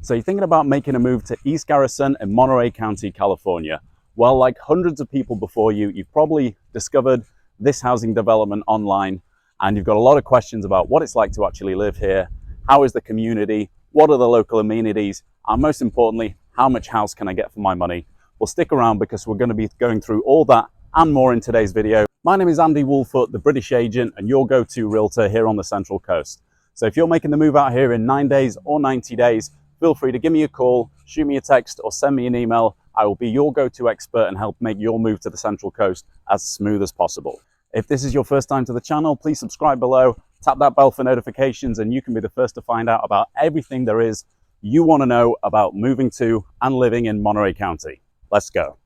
So you're thinking about making a move to East Garrison in Monterey County, California. Well, like hundreds of people before you, you've probably discovered this housing development online, and you've got a lot of questions about what it's like to actually live here, how is the community, what are the local amenities, and most importantly, how much house can I get for my money? Well, stick around because we're going to be going through all that and more in today's video. My name is Andy Woolfoot, the British agent and your go-to realtor here on the Central Coast. So if you're making the move out here in 9 days or 90 days, feel free to give me a call, shoot me a text, or send me an email. I will be your go-to expert and help make your move to the Central Coast as smooth as possible. If this is your first time to the channel, please subscribe below, tap that bell for notifications, and you can be the first to find out about everything there is you want to know about moving to and living in Monterey County. Let's go.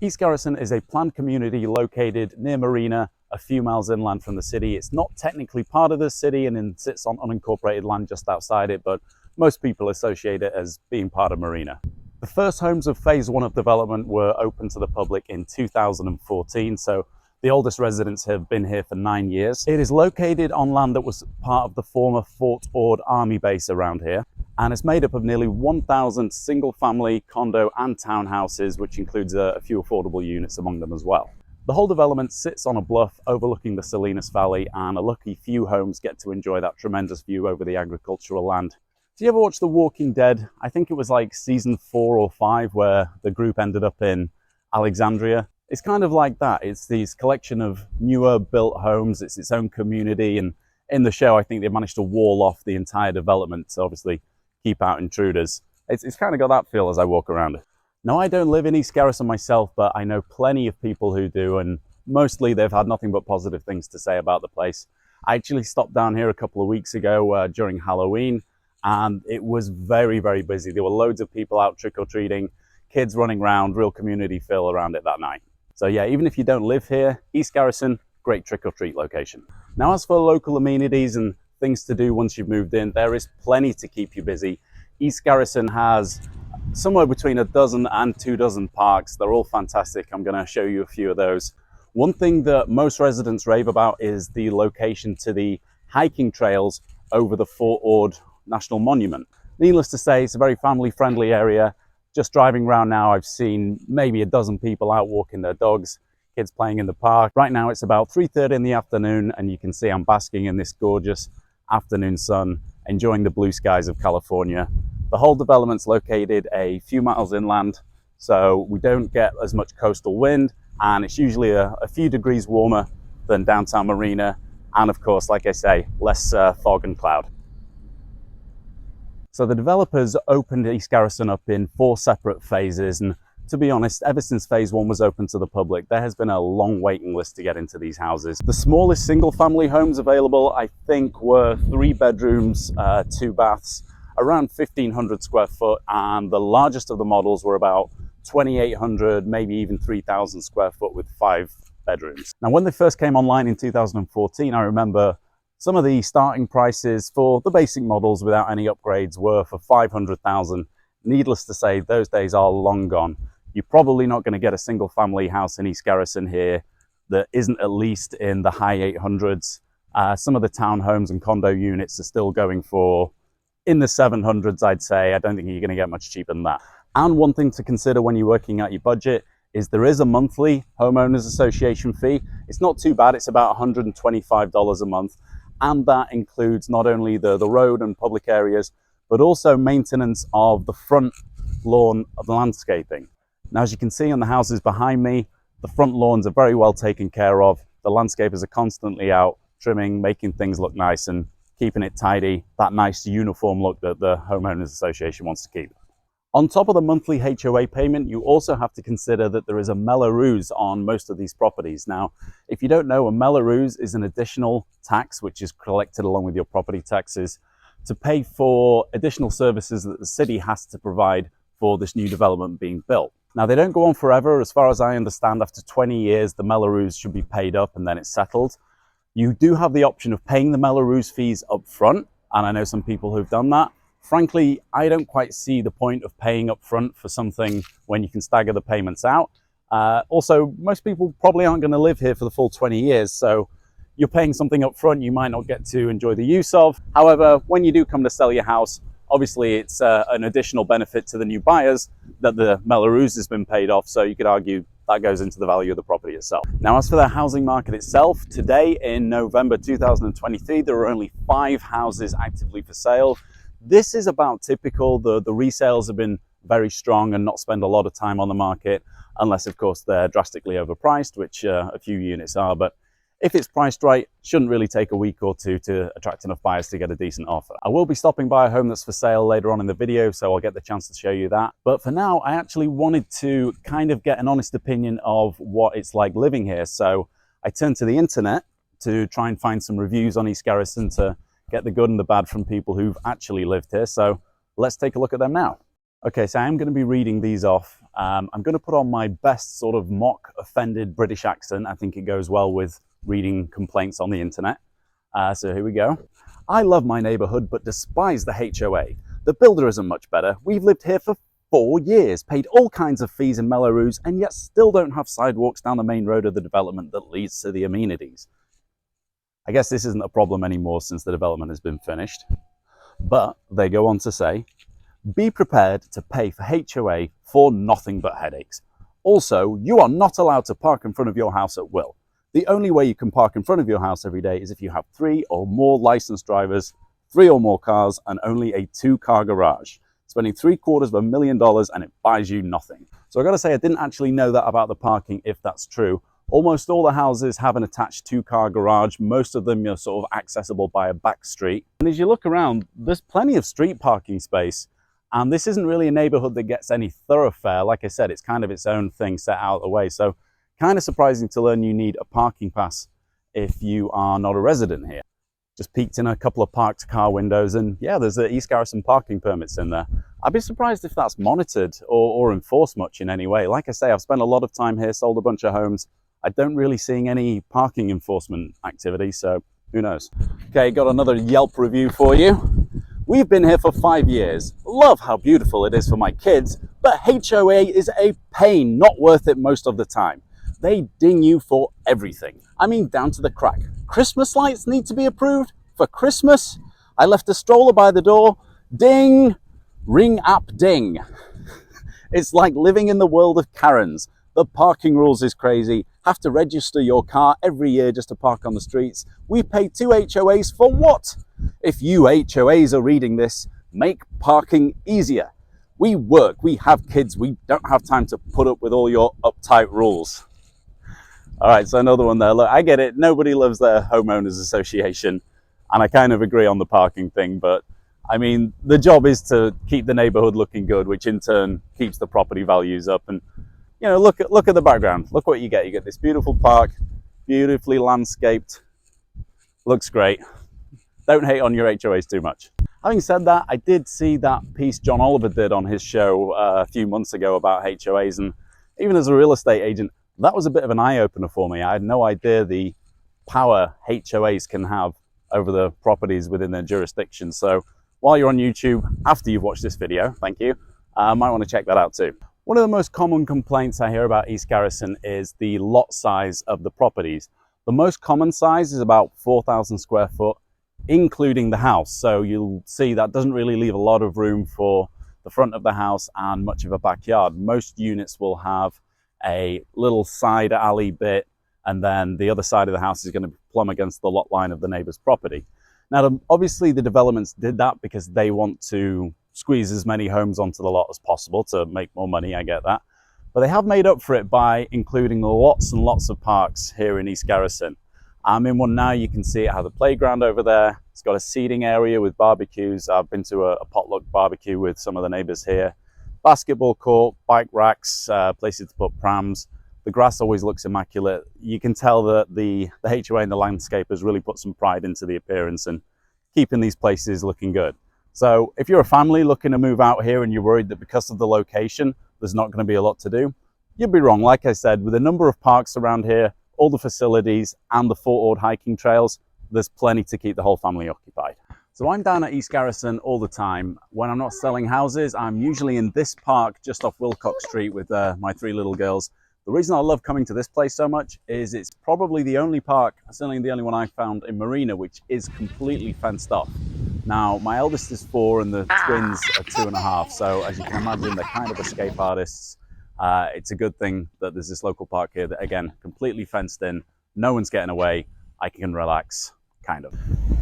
East Garrison is a planned community located near Marina, a few miles inland from the city. It's not technically part of the city and sits on unincorporated land just outside it, but most people associate it as being part of Marina. The first homes of phase 1 of development were open to the public in 2014, so the oldest residents have been here for 9 years. It is located on land that was part of the former Fort Ord Army base around here, and it's made up of nearly 1,000 single-family, condo and townhouses, which includes a few affordable units among them as well. The whole development sits on a bluff overlooking the Salinas Valley, and a lucky few homes get to enjoy that tremendous view over the agricultural land. Do you ever watch The Walking Dead? I think it was like season 4 or 5 where the group ended up in Alexandria. It's kind of like that. It's this collection of newer built homes. It's its own community. And in the show, I think they managed to wall off the entire development to obviously keep out intruders. It's kind of got that feel as I walk around it. Now, I don't live in East Garrison myself, but I know plenty of people who do, and mostly they've had nothing but positive things to say about the place. I actually stopped down here a couple of weeks ago during Halloween, and it was very, very busy. There were loads of people out trick-or-treating, kids running around, real community feel around it that night. So yeah, even if you don't live here, East Garrison, great trick-or-treat location. Now, as for local amenities and things to do once you've moved in, there is plenty to keep you busy. East Garrison has somewhere between a dozen and 2 dozen parks. They're all fantastic. I'm going to show you a few of those. One thing that most residents rave about is the location to the hiking trails over the Fort Ord National Monument. Needless to say, it's a very family-friendly area. Just driving around now, I've seen maybe a dozen people out walking their dogs, kids playing in the park. Right now, it's about 3:30 in the afternoon, and you can see I'm basking in this gorgeous afternoon sun, enjoying the blue skies of California. The whole development's located a few miles inland, so we don't get as much coastal wind, and it's usually a few degrees warmer than downtown Marina, and of course, like I say, less fog and cloud. So the developers opened East Garrison up in 4 separate phases, and to be honest, ever since phase 1 was open to the public, there has been a long waiting list to get into these houses. The smallest single family homes available, I think, were 3 bedrooms, 2 baths, around 1,500 square foot, and the largest of the models were about 2,800, maybe even 3,000 square foot with 5 bedrooms. Now, when they first came online in 2014, I remember some of the starting prices for the basic models without any upgrades were for $500,000. Needless to say, those days are long gone. You're probably not going to get a single family house in East Garrison here that isn't at least in the high 800s. Some of the townhomes and condo units are still going for in the 700s, I'd say. I don't think you're going to get much cheaper than that. And one thing to consider when you're working out your budget is there is a monthly homeowners association fee. It's not too bad. It's about $125 a month. And that includes not only the road and public areas, but also maintenance of the front lawn of the landscaping. Now, as you can see on the houses behind me, the front lawns are very well taken care of. The landscapers are constantly out trimming, making things look nice and keeping it tidy, that nice uniform look that the homeowners association wants to keep. On top of the monthly HOA payment, you also have to consider that there is a Mello-Roos on most of these properties. Now, if you don't know, a Mello-Roos is an additional tax which is collected along with your property taxes to pay for additional services that the city has to provide for this new development being built. Now, they don't go on forever. As far as I understand, after 20 years, the Mello-Roos should be paid up and then it's settled. You do have the option of paying the Mello-Roos fees up front, and I know some people who've done that. Frankly, I don't quite see the point of paying up front for something when you can stagger the payments out. Also, most people probably aren't going to live here for the full 20 years, so you're paying something up front you might not get to enjoy the use of. However, when you do come to sell your house, Obviously, it's an additional benefit to the new buyers that the Melrose has been paid off, so you could argue that goes into the value of the property itself. Now, as for the housing market itself, today in November 2023, there are only 5 houses actively for sale. This is about typical. The resales have been very strong and not spend a lot of time on the market, unless of course they're drastically overpriced, which a few units are. But if it's priced right, shouldn't really take a week or two to attract enough buyers to get a decent offer. I will be stopping by a home that's for sale later on in the video, so I'll get the chance to show you that. But for now, I actually wanted to kind of get an honest opinion of what it's like living here. So I turned to the internet to try and find some reviews on East Garrison to get the good and the bad from people who've actually lived here. So let's take a look at them now. Okay, so I'm going to be reading these off. I'm going to put on my best sort of mock offended British accent. I think it goes well with reading complaints on the internet. So here we go. I love my neighborhood, but despise the HOA. The builder isn't much better. We've lived here for 4 years, paid all kinds of fees in Melrose, and yet still don't have sidewalks down the main road of the development that leads to the amenities. I guess this isn't a problem anymore since the development has been finished. But they go on to say, be prepared to pay for HOA for nothing but headaches. Also, you are not allowed to park in front of your house at will. The only way you can park in front of your house every day is if you have 3 or more licensed drivers, 3 or more cars, and only a 2-car garage. Spending $750,000 and it buys you nothing. So I gotta say, I didn't actually know that about the parking, if that's true. Almost all the houses have an attached 2-car garage. Most of them are sort of accessible by a back street. And as you look around, there's plenty of street parking space. And this isn't really a neighborhood that gets any thoroughfare. Like I said, it's kind of its own thing set out of the way. So kind of surprising to learn you need a parking pass if you are not a resident here. Just peeked in a couple of parked car windows and yeah, there's the East Garrison parking permits in there. I'd be surprised if that's monitored or enforced much in any way. Like I say, I've spent a lot of time here, sold a bunch of homes. I don't really see any parking enforcement activity, so who knows. Okay, got another Yelp review for you. We've been here for 5 years. Love how beautiful it is for my kids, but HOA is a pain, not worth it most of the time. They ding you for everything. I mean, down to the crack. Christmas lights need to be approved for Christmas. I left a stroller by the door. Ding, ring app ding. It's like living in the world of Karens. The parking rules is crazy. Have to register your car every year just to park on the streets. We pay 2 HOAs for what? If you HOAs are reading this, make parking easier. We work, we have kids, we don't have time to put up with all your uptight rules. All right, so another one there. Look, I get it. Nobody loves their homeowners association. And I kind of agree on the parking thing, but I mean, the job is to keep the neighborhood looking good, which in turn keeps the property values up. And you know, look at the background. Look what you get. You get this beautiful park, beautifully landscaped. Looks great. Don't hate on your HOAs too much. Having said that, I did see that piece John Oliver did on his show a few months ago about HOAs, and even as a real estate agent, that was a bit of an eye-opener for me. I had no idea the power HOAs can have over the properties within their jurisdiction. So while you're on YouTube, after you've watched this video, thank you, might want to check that out too. One of the most common complaints I hear about East Garrison is the lot size of the properties. The most common size is about 4,000 square foot, including the house. So you'll see that doesn't really leave a lot of room for the front of the house and much of a backyard. Most units will have a little side alley bit, and then the other side of the house is going to plumb against the lot line of the neighbor's property. Now, obviously the developments did that because they want to squeeze as many homes onto the lot as possible to make more money, I get that. But they have made up for it by including lots and lots of parks here in East Garrison. I'm in one now. You can see it has a playground over there. It's got a seating area with barbecues. I've been to a potluck barbecue with some of the neighbors here. Basketball court, bike racks, places to put prams. The grass always looks immaculate. You can tell that the HOA and the landscapers really put some pride into the appearance and keeping these places looking good. So if you're a family looking to move out here and you're worried that because of the location, there's not going to be a lot to do, you'd be wrong. Like I said, with a number of parks around here, all the facilities and the Fort Ord hiking trails, there's plenty to keep the whole family occupied. So I'm down at East Garrison all the time. When I'm not selling houses, I'm usually in this park just off Wilcox Street with my 3 little girls. The reason I love coming to this place so much is it's probably the only park, certainly the only one I found in Marina, which is completely fenced off. Now, my eldest is 4 and the twins are 2.5. So as you can imagine, they're kind of escape artists. It's a good thing that there's this local park here that, again, completely fenced in. No one's getting away. I can relax, kind of.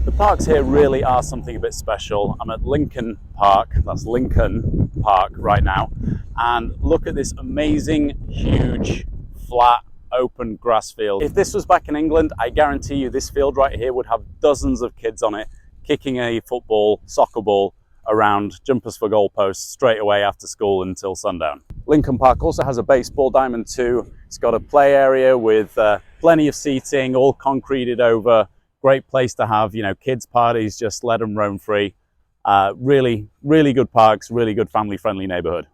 The parks here really are something a bit special. I'm at Lincoln Park, that's Lincoln Park right now. And look at this amazing, huge, flat, open grass field. If this was back in England, I guarantee you this field right here would have dozens of kids on it, kicking a football, soccer ball around, jumpers for goalposts straight away after school until sundown. Lincoln Park also has a baseball diamond too. It's got a play area with plenty of seating, all concreted over. Great place to have, you know, kids parties, just let them roam free. Really, really good parks, really good family-friendly neighborhood.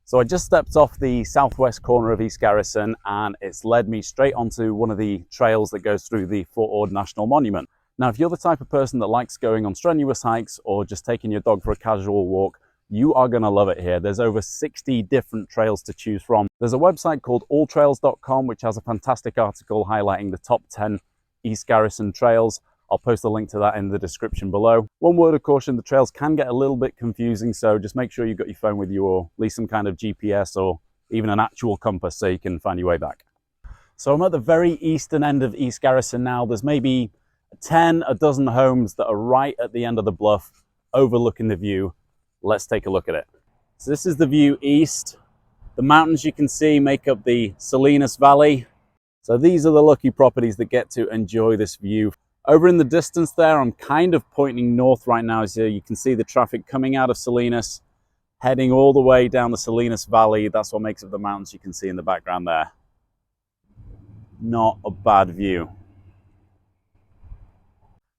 So I just stepped off the southwest corner of East Garrison and it's led me straight onto one of the trails that goes through the Fort Ord National Monument. Now, if you're the type of person that likes going on strenuous hikes or just taking your dog for a casual walk, you are going to love it here. There's over 60 different trails to choose from. There's a website called alltrails.com, which has a fantastic article highlighting the top 10 East Garrison trails. I'll post a link to that in the description below. One word of caution, the trails can get a little bit confusing, so just make sure you've got your phone with you or at least some kind of GPS or even an actual compass so you can find your way back. So I'm at the very eastern end of East Garrison now. There's maybe a dozen homes that are right at the end of the bluff overlooking the view. Let's take a look at it. So this is the view east. The mountains you can see make up the Salinas Valley. So these are the lucky properties that get to enjoy this view. Over in the distance there, I'm kind of pointing north right now, so you can see the traffic coming out of Salinas, heading all the way down the Salinas Valley. That's what makes up the mountains you can see in the background there. Not a bad view.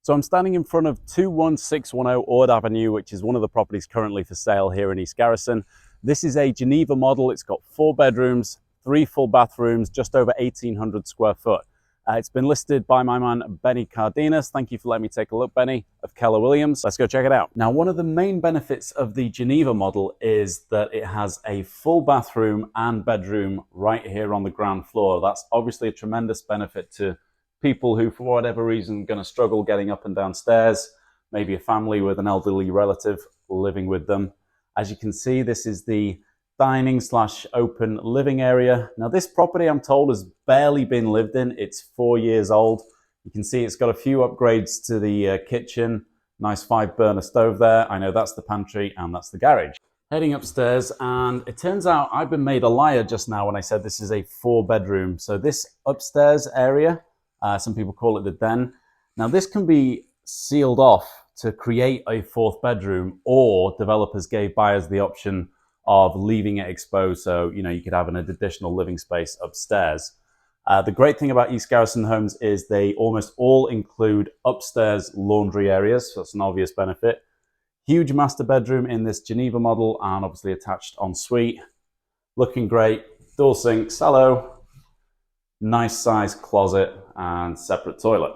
So I'm standing in front of 21610 Ord Avenue, which is one of the properties currently for sale here in East Garrison. This is a Geneva model. It's got 4 bedrooms, 3 full bathrooms, just over 1,800 square foot. It's been listed by my man, Benny Cardenas. Thank you for letting me take a look, Benny, of Keller Williams. Let's go check it out. Now, one of the main benefits of the Geneva model is that it has a full bathroom and bedroom right here on the ground floor. That's obviously a tremendous benefit to people who, for whatever reason, are going to struggle getting up and down stairs, maybe a family with an elderly relative living with them. As you can see, this is the dining / open living area. Now this property, I'm told, has barely been lived in. It's 4 years old. You can see it's got a few upgrades to the kitchen. Nice 5-burner stove there. I know that's the pantry and that's the garage. Heading upstairs, and it turns out I've been made a liar just now when I said this is a 4-bedroom. So this upstairs area, some people call it the den. Now this can be sealed off to create a 4th bedroom, or developers gave buyers the option of leaving it exposed, so you know you could have an additional living space upstairs. The great thing about East Garrison homes is they almost all include upstairs laundry areas, so that's an obvious benefit. Huge master bedroom in this Geneva model, and obviously attached ensuite. Looking great. Door sinks, hello. Nice sized closet and separate toilet.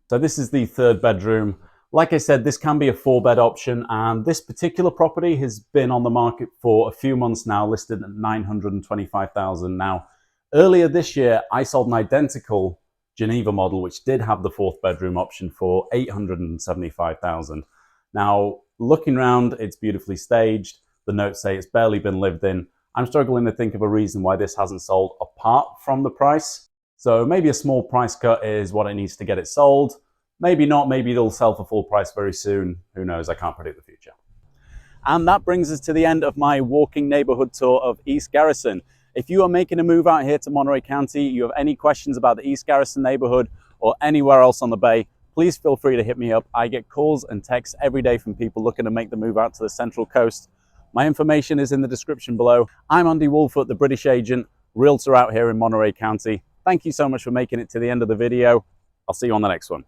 So this is the 3rd bedroom. Like I said, this can be a 4-bed option, and this particular property has been on the market for a few months now, listed at $925,000. Now, earlier this year, I sold an identical Geneva model, which did have the 4th bedroom option, for $875,000. Now, looking around, it's beautifully staged. The notes say it's barely been lived in. I'm struggling to think of a reason why this hasn't sold apart from the price. So maybe a small price cut is what it needs to get it sold. Maybe not, maybe it'll sell for full price very soon. Who knows, I can't predict the future. And that brings us to the end of my walking neighborhood tour of East Garrison. If you are making a move out here to Monterey County, you have any questions about the East Garrison neighborhood or anywhere else on the bay, please feel free to hit me up. I get calls and texts every day from people looking to make the move out to the Central Coast. My information is in the description below. I'm Andy Woolfoot, the British agent, realtor out here in Monterey County. Thank you so much for making it to the end of the video. I'll see you on the next one.